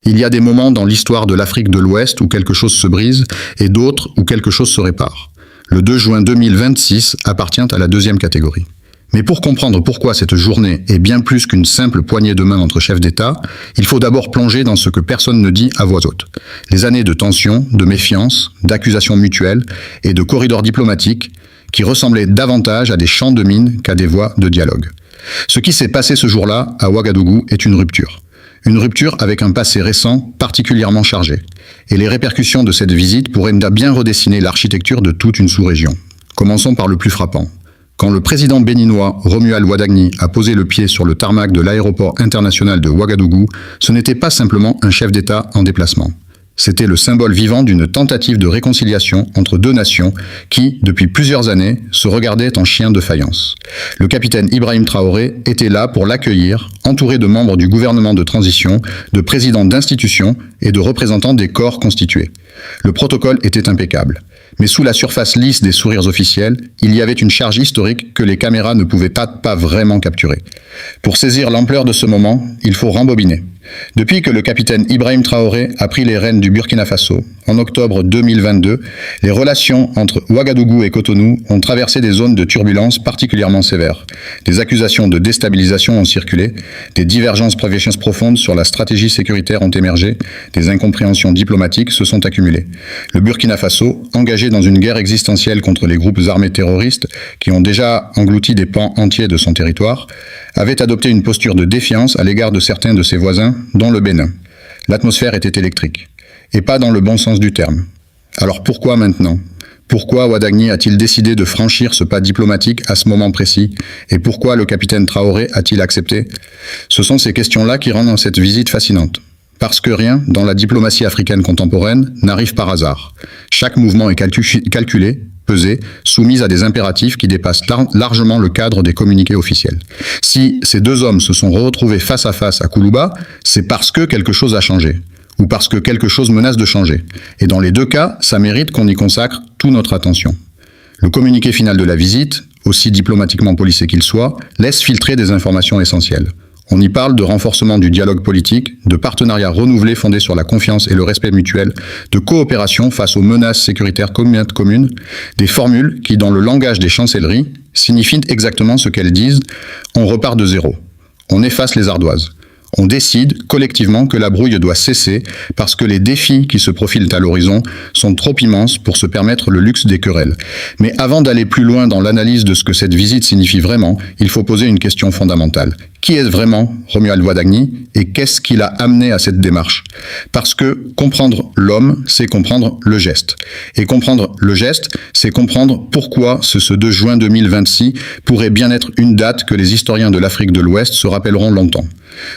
Il y a des moments dans l'histoire de l'Afrique de l'Ouest où quelque chose se brise et d'autres où quelque chose se répare. Le 2 juin 2026 appartient à la deuxième catégorie. Mais pour comprendre pourquoi cette journée est bien plus qu'une simple poignée de main entre chefs d'État, il faut d'abord plonger dans ce que personne ne dit à voix haute. Les années de tension, de méfiance, d'accusations mutuelles et de corridors diplomatiques qui ressemblaient davantage à des champs de mines qu'à des voies de dialogue. Ce qui s'est passé ce jour-là à Ouagadougou est une rupture. Une rupture avec un passé récent particulièrement chargé. Et les répercussions de cette visite pourraient bien redessiner l'architecture de toute une sous-région. Commençons par le plus frappant. Quand le président béninois Romuald Wadagni a posé le pied sur le tarmac de l'aéroport international de Ouagadougou, ce n'était pas simplement un chef d'État en déplacement. C'était le symbole vivant d'une tentative de réconciliation entre deux nations qui, depuis plusieurs années, se regardaient en chiens de faïence. Le capitaine Ibrahim Traoré était là pour l'accueillir, entouré de membres du gouvernement de transition, de présidents d'institutions et de représentants des corps constitués. Le protocole était impeccable. Mais sous la surface lisse des sourires officiels, il y avait une charge historique que les caméras ne pouvaient pas vraiment capturer. Pour saisir l'ampleur de ce moment, il faut rembobiner. Depuis que le capitaine Ibrahim Traoré a pris les rênes du Burkina Faso, en octobre 2022, les relations entre Ouagadougou et Cotonou ont traversé des zones de turbulence particulièrement sévères. Des accusations de déstabilisation ont circulé, des divergences profondes sur la stratégie sécuritaire ont émergé, des incompréhensions diplomatiques se sont accumulées. Le Burkina Faso, engagé dans une guerre existentielle contre les groupes armés terroristes qui ont déjà englouti des pans entiers de son territoire, avait adopté une posture de défiance à l'égard de certains de ses voisins, dont le Bénin. L'atmosphère était électrique, et pas dans le bon sens du terme. Alors pourquoi maintenant ? Pourquoi Wadagni a-t-il décidé de franchir ce pas diplomatique à ce moment précis ? Et pourquoi le capitaine Traoré a-t-il accepté ? Ce sont ces questions-là qui rendent cette visite fascinante. Parce que rien, dans la diplomatie africaine contemporaine, n'arrive par hasard. Chaque mouvement est calculé, pesé, soumise à des impératifs qui dépassent largement le cadre des communiqués officiels. Si ces deux hommes se sont retrouvés face à face à Koulouba, c'est parce que quelque chose a changé, ou parce que quelque chose menace de changer. Et dans les deux cas, ça mérite qu'on y consacre toute notre attention. Le communiqué final de la visite, aussi diplomatiquement policé qu'il soit, laisse filtrer des informations essentielles. On y parle de renforcement du dialogue politique, de partenariats renouvelés fondés sur la confiance et le respect mutuel, de coopération face aux menaces sécuritaires communes, des formules qui, dans le langage des chancelleries, signifient exactement ce qu'elles disent. On repart de zéro. On efface les ardoises. On décide collectivement que la brouille doit cesser parce que les défis qui se profilent à l'horizon sont trop immenses pour se permettre le luxe des querelles. Mais avant d'aller plus loin dans l'analyse de ce que cette visite signifie vraiment, il faut poser une question fondamentale. Qui est vraiment Romuald Wadagni et qu'est-ce qui l'a amené à cette démarche ? Parce que comprendre l'homme, c'est comprendre le geste. Et comprendre le geste, c'est comprendre pourquoi ce 2 juin 2026 pourrait bien être une date que les historiens de l'Afrique de l'Ouest se rappelleront longtemps.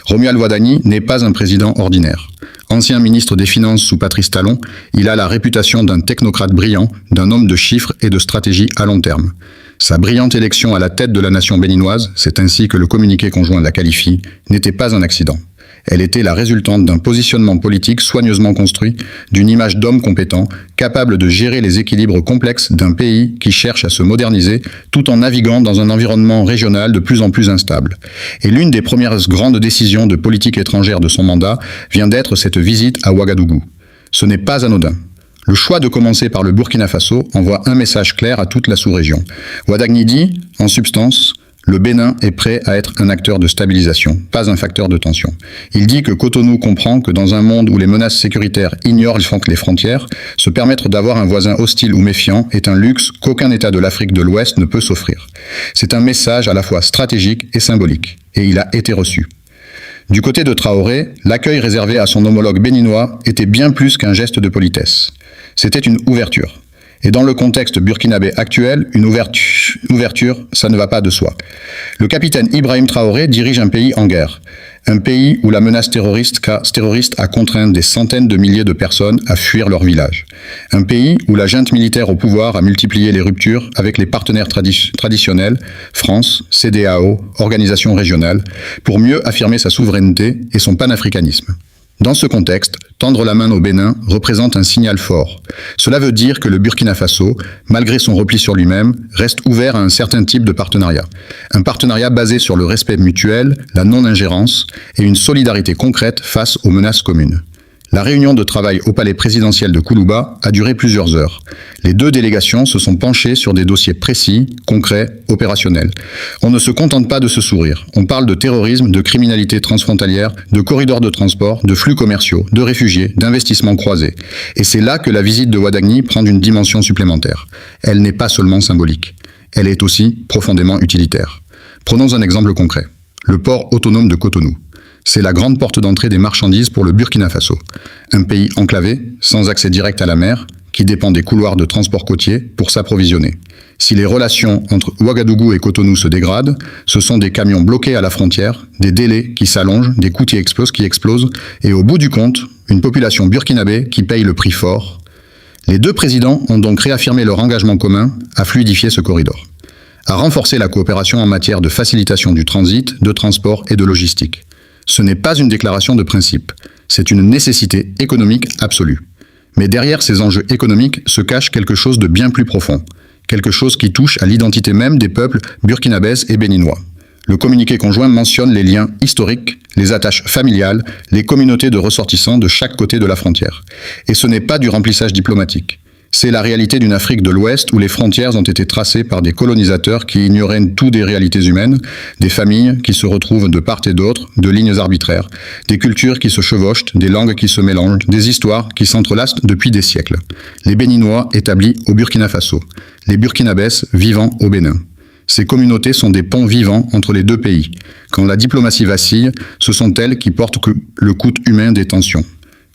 Romuald Wadagni n'est pas un président ordinaire. Ancien ministre des Finances sous Patrice Talon, il a la réputation d'un technocrate brillant, d'un homme de chiffres et de stratégie à long terme. Sa brillante élection à la tête de la nation béninoise, c'est ainsi que le communiqué conjoint la qualifie, n'était pas un accident. Elle était la résultante d'un positionnement politique soigneusement construit, d'une image d'homme compétent, capable de gérer les équilibres complexes d'un pays qui cherche à se moderniser tout en naviguant dans un environnement régional de plus en plus instable. Et l'une des premières grandes décisions de politique étrangère de son mandat vient d'être cette visite à Ouagadougou. Ce n'est pas anodin. Le choix de commencer par le Burkina Faso envoie un message clair à toute la sous-région. Wadagni dit, en substance, le Bénin est prêt à être un acteur de stabilisation, pas un facteur de tension. Il dit que Cotonou comprend que dans un monde où les menaces sécuritaires ignorent les frontières, se permettre d'avoir un voisin hostile ou méfiant est un luxe qu'aucun État de l'Afrique de l'Ouest ne peut s'offrir. C'est un message à la fois stratégique et symbolique, et il a été reçu. Du côté de Traoré, l'accueil réservé à son homologue béninois était bien plus qu'un geste de politesse. C'était une ouverture. Et dans le contexte burkinabé actuel, une ouverture, ça ne va pas de soi. Le capitaine Ibrahim Traoré dirige un pays en guerre. Un pays où la menace terroriste a contraint des centaines de milliers de personnes à fuir leur village. Un pays où la junte militaire au pouvoir a multiplié les ruptures avec les partenaires traditionnels, France, CEDEAO, organisations régionales, pour mieux affirmer sa souveraineté et son panafricanisme. Dans ce contexte, tendre la main au Bénin représente un signal fort. Cela veut dire que le Burkina Faso, malgré son repli sur lui-même, reste ouvert à un certain type de partenariat. Un partenariat basé sur le respect mutuel, la non-ingérence et une solidarité concrète face aux menaces communes. La réunion de travail au palais présidentiel de Koulouba a duré plusieurs heures. Les deux délégations se sont penchées sur des dossiers précis, concrets, opérationnels. On ne se contente pas de se sourire. On parle de terrorisme, de criminalité transfrontalière, de corridors de transport, de flux commerciaux, de réfugiés, d'investissements croisés. Et c'est là que la visite de Ouadagni prend une dimension supplémentaire. Elle n'est pas seulement symbolique. Elle est aussi profondément utilitaire. Prenons un exemple concret. Le port autonome de Cotonou. C'est la grande porte d'entrée des marchandises pour le Burkina Faso. Un pays enclavé, sans accès direct à la mer, qui dépend des couloirs de transport côtier pour s'approvisionner. Si les relations entre Ouagadougou et Cotonou se dégradent, ce sont des camions bloqués à la frontière, des délais qui s'allongent, des coûts qui explosent, et au bout du compte, une population burkinabé qui paye le prix fort. Les deux présidents ont donc réaffirmé leur engagement commun à fluidifier ce corridor, à renforcer la coopération en matière de facilitation du transit, de transport et de logistique. Ce n'est pas une déclaration de principe, c'est une nécessité économique absolue. Mais derrière ces enjeux économiques se cache quelque chose de bien plus profond, quelque chose qui touche à l'identité même des peuples burkinabès et béninois. Le communiqué conjoint mentionne les liens historiques, les attaches familiales, les communautés de ressortissants de chaque côté de la frontière. Et ce n'est pas du remplissage diplomatique. C'est la réalité d'une Afrique de l'Ouest où les frontières ont été tracées par des colonisateurs qui ignoraient tout des réalités humaines, des familles qui se retrouvent de part et d'autre, de lignes arbitraires, des cultures qui se chevauchent, des langues qui se mélangent, des histoires qui s'entrelacent depuis des siècles. Les Béninois établis au Burkina Faso, les Burkinabès vivant au Bénin. Ces communautés sont des ponts vivants entre les deux pays. Quand la diplomatie vacille, ce sont elles qui portent le coût humain des tensions.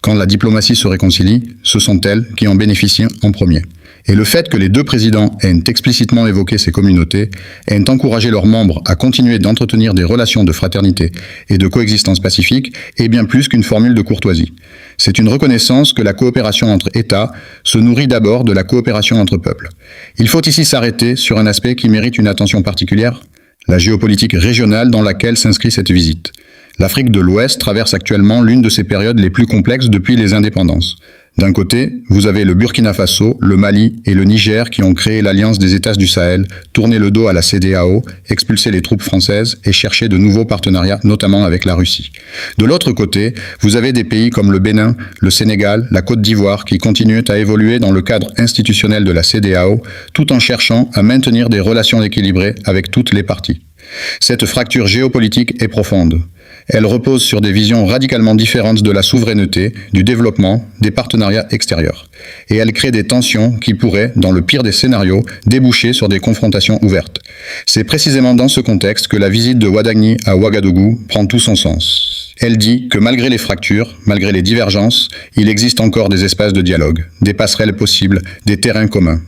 Quand la diplomatie se réconcilie, ce sont elles qui en bénéficient en premier. Et le fait que les deux présidents aient explicitement évoqué ces communautés, aient encouragé leurs membres à continuer d'entretenir des relations de fraternité et de coexistence pacifique, est bien plus qu'une formule de courtoisie. C'est une reconnaissance que la coopération entre États se nourrit d'abord de la coopération entre peuples. Il faut ici s'arrêter sur un aspect qui mérite une attention particulière, la géopolitique régionale dans laquelle s'inscrit cette visite. L'Afrique de l'Ouest traverse actuellement l'une de ses périodes les plus complexes depuis les indépendances. D'un côté, vous avez le Burkina Faso, le Mali et le Niger qui ont créé l'Alliance des États du Sahel, tourné le dos à la CEDEAO, expulsé les troupes françaises et cherché de nouveaux partenariats, notamment avec la Russie. De l'autre côté, vous avez des pays comme le Bénin, le Sénégal, la Côte d'Ivoire qui continuent à évoluer dans le cadre institutionnel de la CEDEAO, tout en cherchant à maintenir des relations équilibrées avec toutes les parties. Cette fracture géopolitique est profonde. Elle repose sur des visions radicalement différentes de la souveraineté, du développement, des partenariats extérieurs. Et elle crée des tensions qui pourraient, dans le pire des scénarios, déboucher sur des confrontations ouvertes. C'est précisément dans ce contexte que la visite de Ouadagni à Ouagadougou prend tout son sens. Elle dit que malgré les fractures, malgré les divergences, il existe encore des espaces de dialogue, des passerelles possibles, des terrains communs.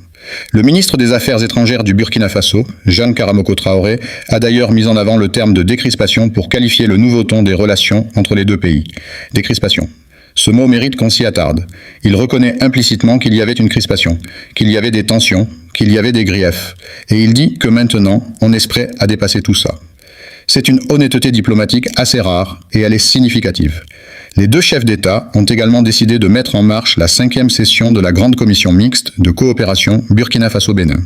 Le ministre des Affaires étrangères du Burkina Faso, Jeanne Karamoko Traoré, a d'ailleurs mis en avant le terme de décrispation pour qualifier le nouveau ton des relations entre les deux pays. Décrispation. Ce mot mérite qu'on s'y attarde. Il reconnaît implicitement qu'il y avait une crispation, qu'il y avait des tensions, qu'il y avait des griefs. Et il dit que maintenant, on est prêt à dépasser tout ça. C'est une honnêteté diplomatique assez rare et elle est significative. Les deux chefs d'État ont également décidé de mettre en marche la 5e session de la Grande Commission mixte de coopération Burkina Faso-Bénin.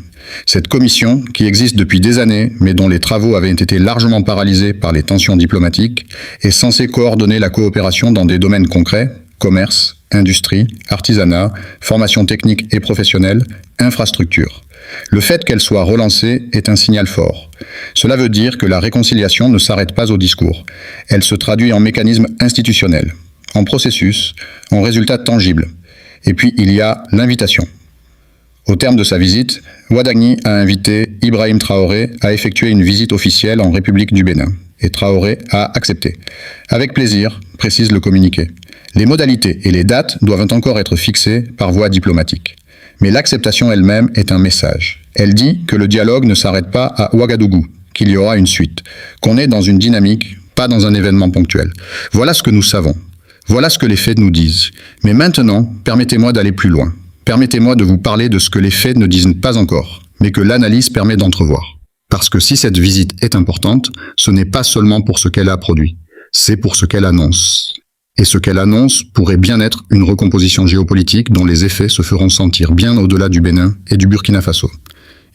Cette commission, qui existe depuis des années, mais dont les travaux avaient été largement paralysés par les tensions diplomatiques, est censée coordonner la coopération dans des domaines concrets, commerce, industrie, artisanat, formation technique et professionnelle, infrastructure. Le fait qu'elle soit relancée est un signal fort. Cela veut dire que la réconciliation ne s'arrête pas au discours. Elle se traduit en mécanismes institutionnels, en processus, en résultats tangibles. Et puis il y a l'invitation. Au terme de sa visite, Ouadagni a invité Ibrahim Traoré à effectuer une visite officielle en République du Bénin. Et Traoré a accepté. Avec plaisir, précise le communiqué. Les modalités et les dates doivent encore être fixées par voie diplomatique. Mais l'acceptation elle-même est un message. Elle dit que le dialogue ne s'arrête pas à Ouagadougou, qu'il y aura une suite, qu'on est dans une dynamique, pas dans un événement ponctuel. Voilà ce que nous savons. Voilà ce que les faits nous disent. Mais maintenant, permettez-moi d'aller plus loin. Permettez-moi de vous parler de ce que les faits ne disent pas encore, mais que l'analyse permet d'entrevoir. Parce que si cette visite est importante, ce n'est pas seulement pour ce qu'elle a produit, c'est pour ce qu'elle annonce. Et ce qu'elle annonce pourrait bien être une recomposition géopolitique dont les effets se feront sentir bien au-delà du Bénin et du Burkina Faso.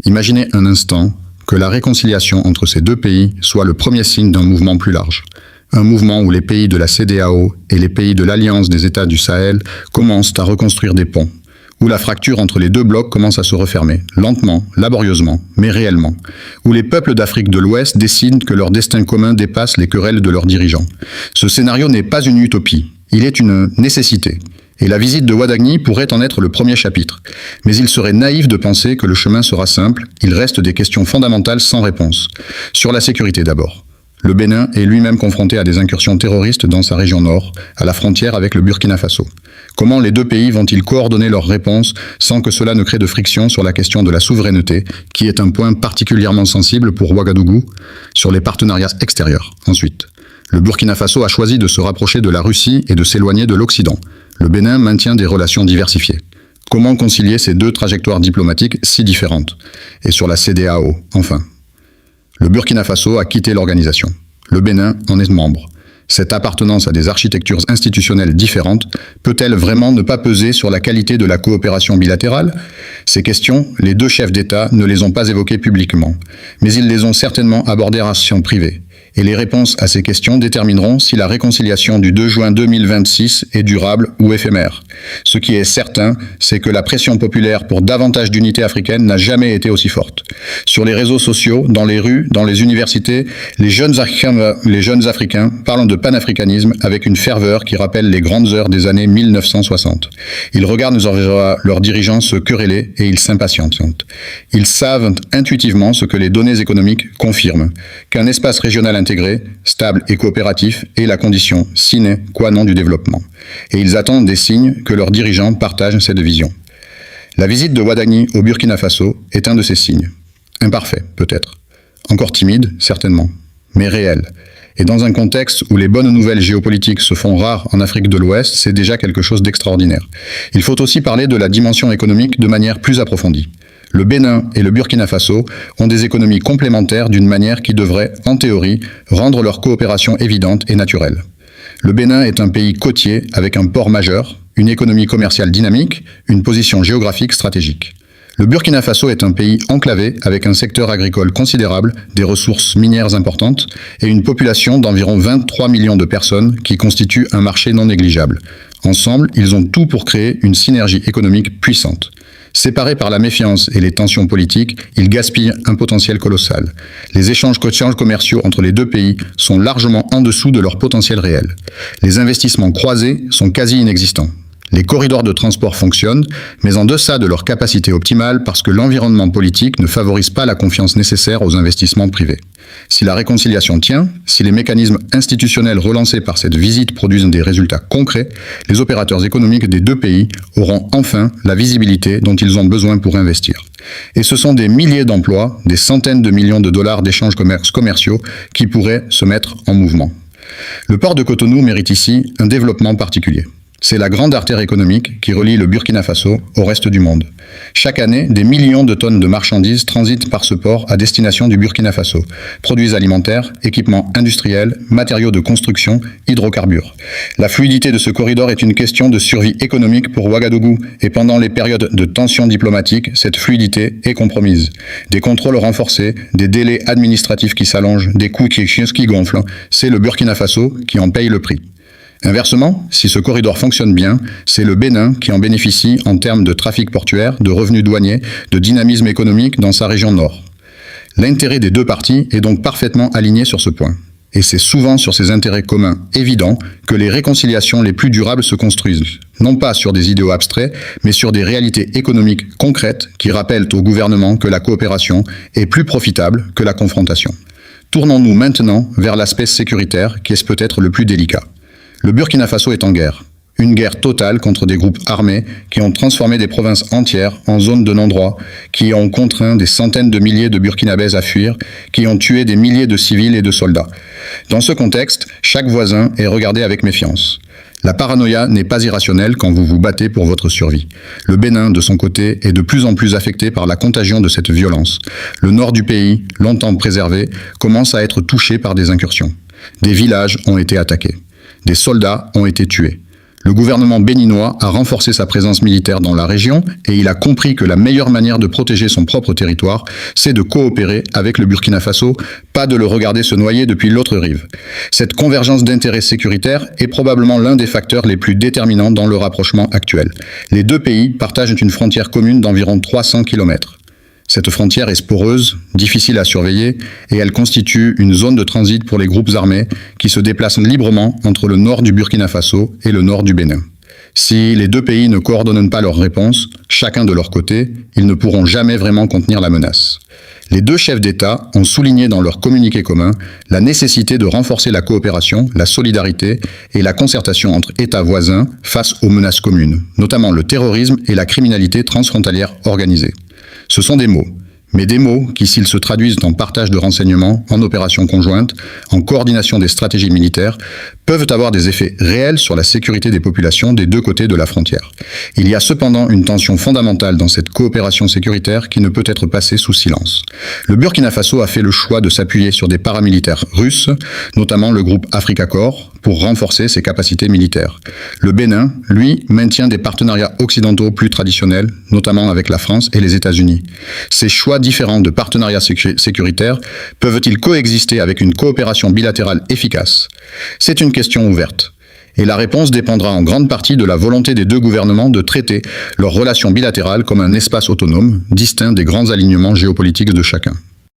Imaginez un instant que la réconciliation entre ces deux pays soit le premier signe d'un mouvement plus large. Un mouvement où les pays de la CEDEAO et les pays de l'Alliance des États du Sahel commencent à reconstruire des ponts, où la fracture entre les deux blocs commence à se refermer, lentement, laborieusement, mais réellement, où les peuples d'Afrique de l'Ouest décident que leur destin commun dépasse les querelles de leurs dirigeants. Ce scénario n'est pas une utopie, il est une nécessité. Et la visite de Ouadagni pourrait en être le premier chapitre. Mais il serait naïf de penser que le chemin sera simple, il reste des questions fondamentales sans réponse. Sur la sécurité d'abord. Le Bénin est lui-même confronté à des incursions terroristes dans sa région nord, à la frontière avec le Burkina Faso. Comment les deux pays vont-ils coordonner leurs réponses sans que cela ne crée de friction sur la question de la souveraineté, qui est un point particulièrement sensible pour Ouagadougou, sur les partenariats extérieurs, ensuite. Le Burkina Faso a choisi de se rapprocher de la Russie et de s'éloigner de l'Occident. Le Bénin maintient des relations diversifiées. Comment concilier ces deux trajectoires diplomatiques si différentes? Et sur la CEDEAO, enfin. Le Burkina Faso a quitté l'organisation. Le Bénin en est membre. Cette appartenance à des architectures institutionnelles différentes peut-elle vraiment ne pas peser sur la qualité de la coopération bilatérale? Ces questions, les deux chefs d'État ne les ont pas évoquées publiquement, mais ils les ont certainement abordées à son privé. Et les réponses à ces questions détermineront si la réconciliation du 2 juin 2026 est durable ou éphémère. Ce qui est certain, c'est que la pression populaire pour davantage d'unité africaine n'a jamais été aussi forte. Sur les réseaux sociaux, dans les rues, dans les universités, les jeunes Africains parlent de panafricanisme avec une ferveur qui rappelle les grandes heures des années 1960. Ils regardent leurs dirigeants se quereller et ils s'impatientent. Ils savent intuitivement ce que les données économiques confirment, qu'un espace régional intégré, stable et coopératif est la condition sine qua non du développement. Et ils attendent des signes que leurs dirigeants partagent cette vision. La visite de Ouadagni au Burkina Faso est un de ces signes. Imparfait, peut-être. Encore timide, certainement. Mais réel. Et dans un contexte où les bonnes nouvelles géopolitiques se font rares en Afrique de l'Ouest, c'est déjà quelque chose d'extraordinaire. Il faut aussi parler de la dimension économique de manière plus approfondie. Le Bénin et le Burkina Faso ont des économies complémentaires d'une manière qui devrait, en théorie, rendre leur coopération évidente et naturelle. Le Bénin est un pays côtier avec un port majeur, une économie commerciale dynamique, une position géographique stratégique. Le Burkina Faso est un pays enclavé avec un secteur agricole considérable, des ressources minières importantes et une population d'environ 23 millions de personnes qui constitue un marché non négligeable. Ensemble, ils ont tout pour créer une synergie économique puissante. Séparés par la méfiance et les tensions politiques, ils gaspillent un potentiel colossal. Les échanges commerciaux entre les deux pays sont largement en dessous de leur potentiel réel. Les investissements croisés sont quasi inexistants. Les corridors de transport fonctionnent, mais en deçà de leur capacité optimale parce que l'environnement politique ne favorise pas la confiance nécessaire aux investissements privés. Si la réconciliation tient, si les mécanismes institutionnels relancés par cette visite produisent des résultats concrets, les opérateurs économiques des deux pays auront enfin la visibilité dont ils ont besoin pour investir. Et ce sont des milliers d'emplois, des centaines de millions de dollars d'échanges commerciaux qui pourraient se mettre en mouvement. Le port de Cotonou mérite ici un développement particulier. C'est la grande artère économique qui relie le Burkina Faso au reste du monde. Chaque année, des millions de tonnes de marchandises transitent par ce port à destination du Burkina Faso. Produits alimentaires, équipements industriels, matériaux de construction, hydrocarbures. La fluidité de ce corridor est une question de survie économique pour Ouagadougou et pendant les périodes de tension diplomatique, cette fluidité est compromise. Des contrôles renforcés, des délais administratifs qui s'allongent, des coûts qui gonflent, c'est le Burkina Faso qui en paye le prix. Inversement, si ce corridor fonctionne bien, c'est le Bénin qui en bénéficie en termes de trafic portuaire, de revenus douaniers, de dynamisme économique dans sa région nord. L'intérêt des deux parties est donc parfaitement aligné sur ce point. Et c'est souvent sur ces intérêts communs évidents que les réconciliations les plus durables se construisent, non pas sur des idéaux abstraits, mais sur des réalités économiques concrètes qui rappellent au gouvernement que la coopération est plus profitable que la confrontation. Tournons-nous maintenant vers l'aspect sécuritaire qui est peut-être le plus délicat. Le Burkina Faso est en guerre. Une guerre totale contre des groupes armés qui ont transformé des provinces entières en zones de non-droit, qui ont contraint des centaines de milliers de Burkinabés à fuir, qui ont tué des milliers de civils et de soldats. Dans ce contexte, chaque voisin est regardé avec méfiance. La paranoïa n'est pas irrationnelle quand vous vous battez pour votre survie. Le Bénin, de son côté, est de plus en plus affecté par la contagion de cette violence. Le nord du pays, longtemps préservé, commence à être touché par des incursions. Des villages ont été attaqués. Des soldats ont été tués. Le gouvernement béninois a renforcé sa présence militaire dans la région et il a compris que la meilleure manière de protéger son propre territoire, c'est de coopérer avec le Burkina Faso, pas de le regarder se noyer depuis l'autre rive. Cette convergence d'intérêts sécuritaires est probablement l'un des facteurs les plus déterminants dans le rapprochement actuel. Les deux pays partagent une frontière commune d'environ 300 km. Cette frontière est sporeuse, difficile à surveiller, et elle constitue une zone de transit pour les groupes armés qui se déplacent librement entre le nord du Burkina Faso et le nord du Bénin. Si les deux pays ne coordonnent pas leurs réponses, chacun de leur côté, ils ne pourront jamais vraiment contenir la menace. Les deux chefs d'État ont souligné dans leur communiqué commun la nécessité de renforcer la coopération, la solidarité et la concertation entre États voisins face aux menaces communes, notamment le terrorisme et la criminalité transfrontalière organisée. Ce sont des mots, mais des mots qui, s'ils se traduisent en partage de renseignements, en opérations conjointes, en coordination des stratégies militaires, peuvent avoir des effets réels sur la sécurité des populations des deux côtés de la frontière. Il y a cependant une tension fondamentale dans cette coopération sécuritaire qui ne peut être passée sous silence. Le Burkina Faso a fait le choix de s'appuyer sur des paramilitaires russes, notamment le groupe Africa Corps, pour renforcer ses capacités militaires. Le Bénin, lui, maintient des partenariats occidentaux plus traditionnels, notamment avec la France et les États-Unis. Ces choix différents de partenariats sécuritaires peuvent-ils coexister avec une coopération bilatérale efficace ? C'est une question ouverte. Et la réponse dépendra en grande partie de la volonté des deux gouvernements de traiter leurs relations bilatérales comme un espace autonome, distinct des grands alignements géopolitiques de chacun.